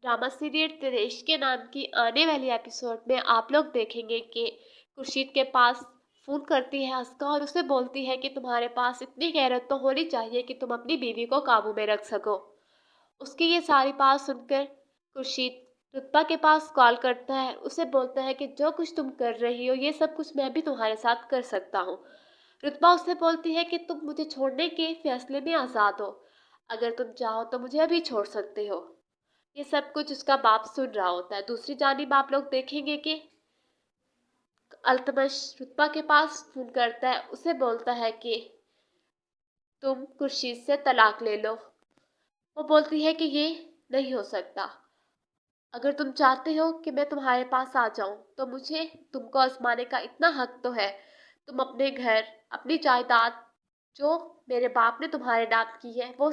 Drama serial तेरे इश्क के नाम की आने वाली एपिसोड में आप लोग देखेंगे कि खुर्शीद के पास फोन करती है अस्का और उसे बोलती है कि तुम्हारे पास इतनी गैरत तो होनी चाहिए कि तुम अपनी बीवी को काबू में रख सको। उसकी ये सारी बात सुनकर खुर्शीद रुतबा के पास कॉल करता है, उसे बोलता है कि जो कुछ तुम कर रही हो ये सब कुछ मैं भी तुम्हारे साथ कर सकता हूँ। रुतबा उससे बोलती है कि तुम मुझे छोड़ने के फैसले में आज़ाद हो, अगर तुम चाहो तो मुझे अभी छोड़ सकते हो। ये सब कुछ उसका बाप सुन रहा होता है। दूसरी जानिब आप लोग देखेंगे कि अल्तमश रुतबा के पास फोन करता है, उसे बोलता है कि तुम खुर्शीद से तलाक ले लो। वो बोलती है कि ये नहीं हो सकता, अगर तुम चाहते हो कि मैं तुम्हारे पास आ जाऊं तो मुझे तुमको आजमाने का इतना हक तो है। तुम अपने घर, अपनी जायदाद जो मेरे बाप ने तुम्हारे नाम की है वो।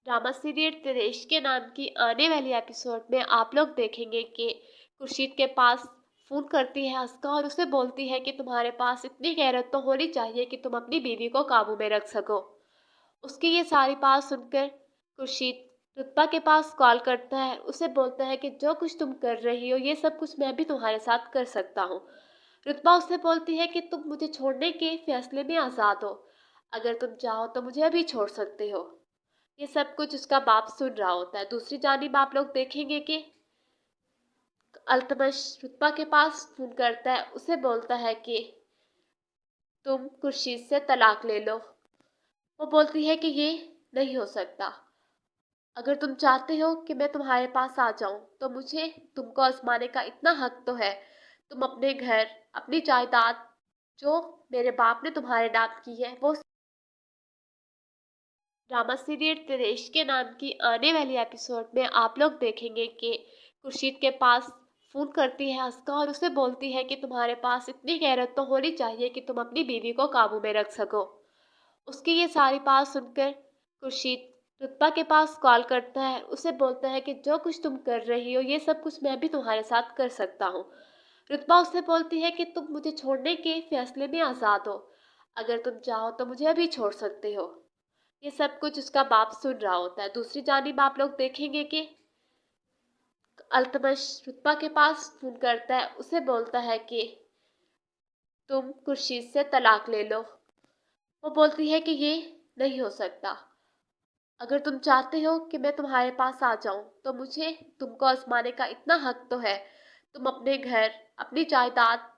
ड्रामा सीरियल तेरे इश्क के नाम की आने वाली एपिसोड में आप लोग देखेंगे कि खुर्शीद के पास फोन करती है अस्का और उसे बोलती है कि तुम्हारे पास इतनी गैरत तो होनी चाहिए कि तुम अपनी बीवी को काबू में रख सको। उसकी ये सारी बात सुनकर खुर्शीद रुतबा के पास कॉल करता है, उसे बोलता है कि जो कुछ तुम कर रही हो ये सब कुछ मैं भी तुम्हारे साथ कर सकता हूँ। रुतबा उससे बोलती है कि तुम मुझे छोड़ने के फैसले में आज़ाद हो, अगर तुम चाहो तो मुझे अभी छोड़ सकते हो। ये सब कुछ उसका बाप सुन रहा होता है। दूसरी जानिब आप लोग देखेंगे कि अल्तमश रुतबा के पास फोन करता है, उसे बोलता है कि तुम खुर्शीद से तलाक ले लो। वो बोलती है कि ये नहीं हो सकता, अगर तुम चाहते हो कि मैं तुम्हारे पास आ जाऊं तो मुझे तुमको आजमाने का इतना हक तो है। तुम अपने घर, अपनी जायदाद जो मेरे बाप ने तुम्हारे नाम की है वो। ड्रामा सीरियल तेरे इश्क के नाम की आने वाली एपिसोड में आप लोग देखेंगे कि खुर्शीद के पास फोन करती है अस्का और उसे बोलती है कि तुम्हारे पास इतनी गैरत तो होनी चाहिए कि तुम अपनी बीवी को काबू में रख सको। उसकी ये सारी बात सुनकर खुर्शीद रुतबा के पास कॉल करता है, उसे बोलता है कि जो कुछ तुम कर रही हो ये सब कुछ मैं भी तुम्हारे साथ कर सकता हूँ। रुतबा उससे बोलती है कि तुम मुझे छोड़ने के फैसले में आज़ाद हो, अगर तुम चाहो तो मुझे अभी छोड़ सकते हो। ये सब कुछ उसका बाप सुन रहा होता है। दूसरी जानिब आप लोग देखेंगे कि अल्तमश रुतबा के पास फोन करता है, उसे बोलता है कि तुम खुर्शीद से तलाक ले लो। वो बोलती है कि ये नहीं हो सकता, अगर तुम चाहते हो कि मैं तुम्हारे पास आ जाऊं तो मुझे तुमको आजमाने का इतना हक तो है। तुम अपने घर, अपनी जायदाद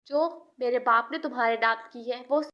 जो मेरे बाप ने तुम्हारे नाम की है वो